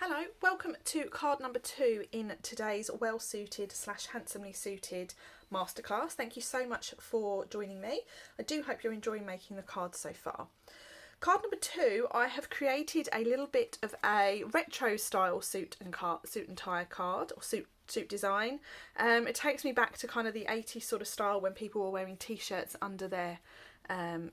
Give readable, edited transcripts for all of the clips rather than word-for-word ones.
Hello, welcome to card number 2 in today's well suited / handsomely suited masterclass. Thank you so much for joining me. I do hope you're enjoying making the cards so far. Card number 2, I have created a little bit of a retro style suit and tie card, or suit design. It takes me back to kind of the 80s sort of style when people were wearing t-shirts under their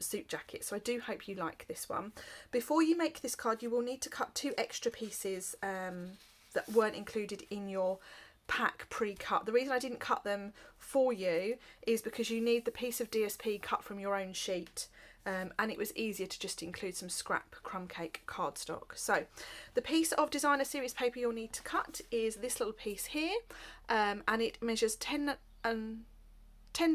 suit jacket. So I do hope you like this one. Before you make this card, you will need to cut 2 extra pieces that weren't included in your pack pre-cut. The reason I didn't cut them for you is because you need the piece of DSP cut from your own sheet, and it was easier to just include some scrap crumb cake cardstock. So the piece of designer series paper you'll need to cut is this little piece here, and it measures 10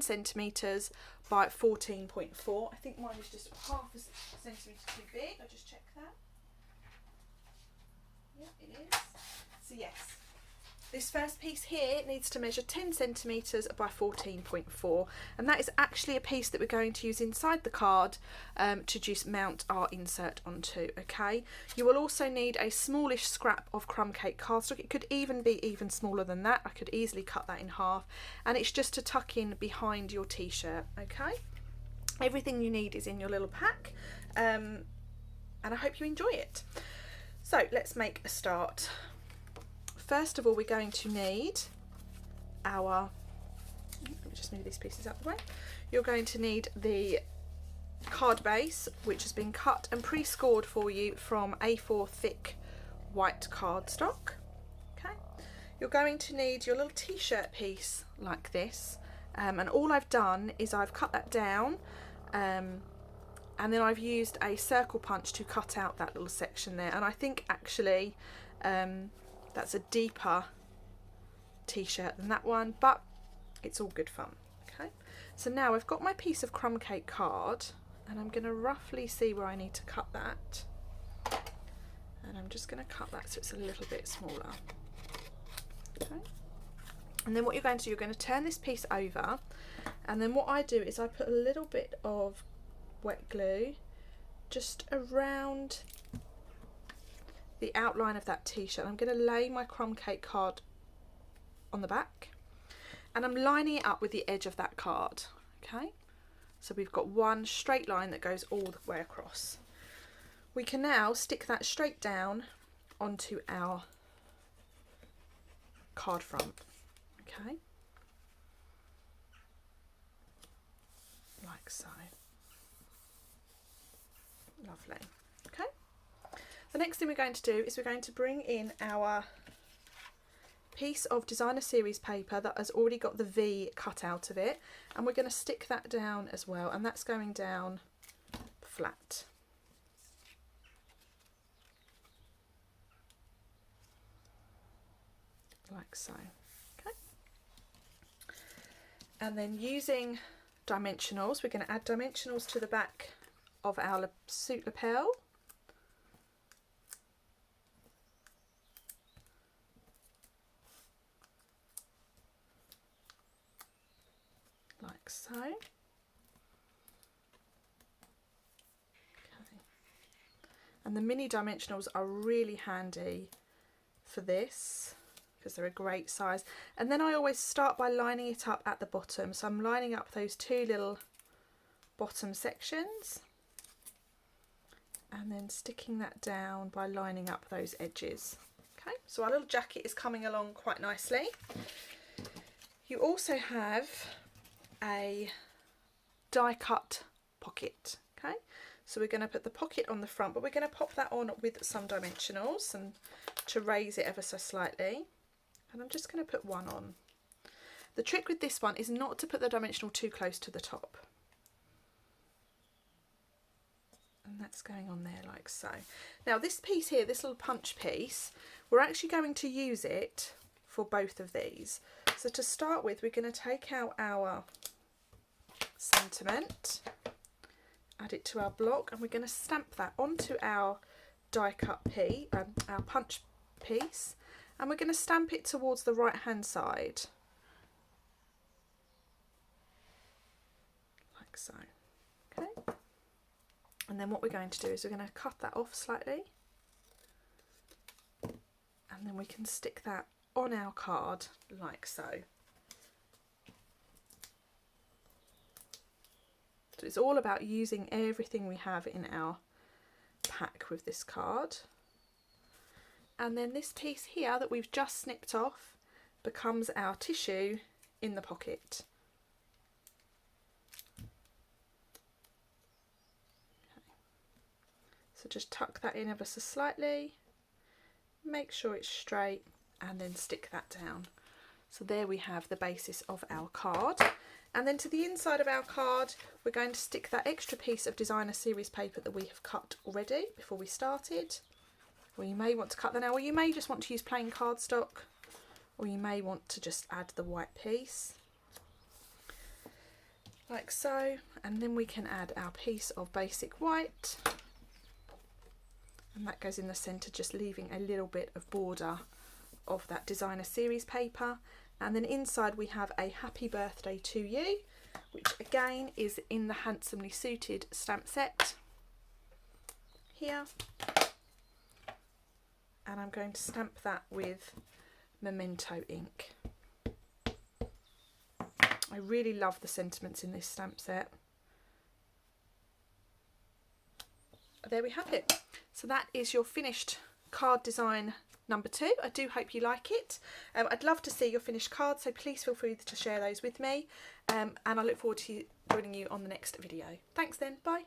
centimetres by 14.4. I think mine is just half a centimetre too big. I'll just check that. Yeah, it is. So yes, this first piece here needs to measure 10 centimetres by 14.4, and that is actually a piece that we're going to use inside the card to just mount our insert onto. Okay, you will also need a smallish scrap of crumb cake cardstock. It could even be even smaller than that. I could easily cut that in half, and it's just to tuck in behind your t-shirt. Okay, everything you need is in your little pack, and I hope you enjoy it. So let's make a start. First of all, we're going to need our, let me just move these pieces out of the way. You're going to need the card base, which has been cut and pre-scored for you from A4 thick white cardstock. Okay, you're going to need your little t-shirt piece like this, and all I've done is I've cut that down, and then I've used a circle punch to cut out that little section there, and I think actually that's a deeper t-shirt than that one, but it's all good fun. Okay, so now I've got my piece of crumb cake card, and I'm going to roughly see where I need to cut that, and I'm just going to cut that so it's a little bit smaller. Okay, and then what you're going to do, you're going to turn this piece over, and then what I do is I put a little bit of wet glue just around the outline of that t-shirt. I'm going to lay my crumb cake card on the back, and I'm lining it up with the edge of that card. Okay, so we've got one straight line that goes all the way across. We can now stick that straight down onto our card front. Okay, like so. Lovely. Okay, the next thing we're going to do is we're going to bring in our piece of designer series paper that has already got the V cut out of it, and we're going to stick that down as well, and that's going down flat. Like so. Okay, and then using dimensionals, we're going to add dimensionals to the back of our suit lapel. Like so. Okay. And the mini dimensionals are really handy for this because they're a great size. And then I always start by lining it up at the bottom. So I'm lining up those 2 little bottom sections, and then sticking that down by lining up those edges. Okay, so our little jacket is coming along quite nicely. You also have a die cut pocket. Okay, so we're going to put the pocket on the front, but we're going to pop that on with some dimensionals and to raise it ever so slightly, and I'm just going to put one on. The trick with this one is not to put the dimensional too close to the top, and that's going on there like so. Now this piece here, this little punch piece, we're actually going to use it for both of these. So to start with, we're going to take out our sentiment, add it to our block, and we're going to stamp that onto our die cut our punch piece, and we're going to stamp it towards the right hand side like so. Okay, and then what we're going to do is we're going to cut that off slightly, and then we can stick that on our card like so. So it's all about using everything we have in our pack with this card. And then this piece here that we've just snipped off becomes our tissue in the pocket. Okay. So just tuck that in ever so slightly, make sure it's straight, and then stick that down. So there we have the basis of our card. And then to the inside of our card, we're going to stick that extra piece of designer series paper that we have cut already before we started. Or you may want to cut that now, or you may just want to use plain cardstock, or you may want to just add the white piece, like so. And then we can add our piece of basic white, and that goes in the centre, just leaving a little bit of border of that designer series paper. And then inside we have a happy birthday to you, which again is in the Handsomely Suited stamp set here. And I'm going to stamp that with Memento ink. I really love the sentiments in this stamp set. There we have it. So that is your finished card design number 2. I do hope you like it. I'd love to see your finished cards, so please feel free to share those with me. And I look forward to joining you on the next video. Thanks then, bye.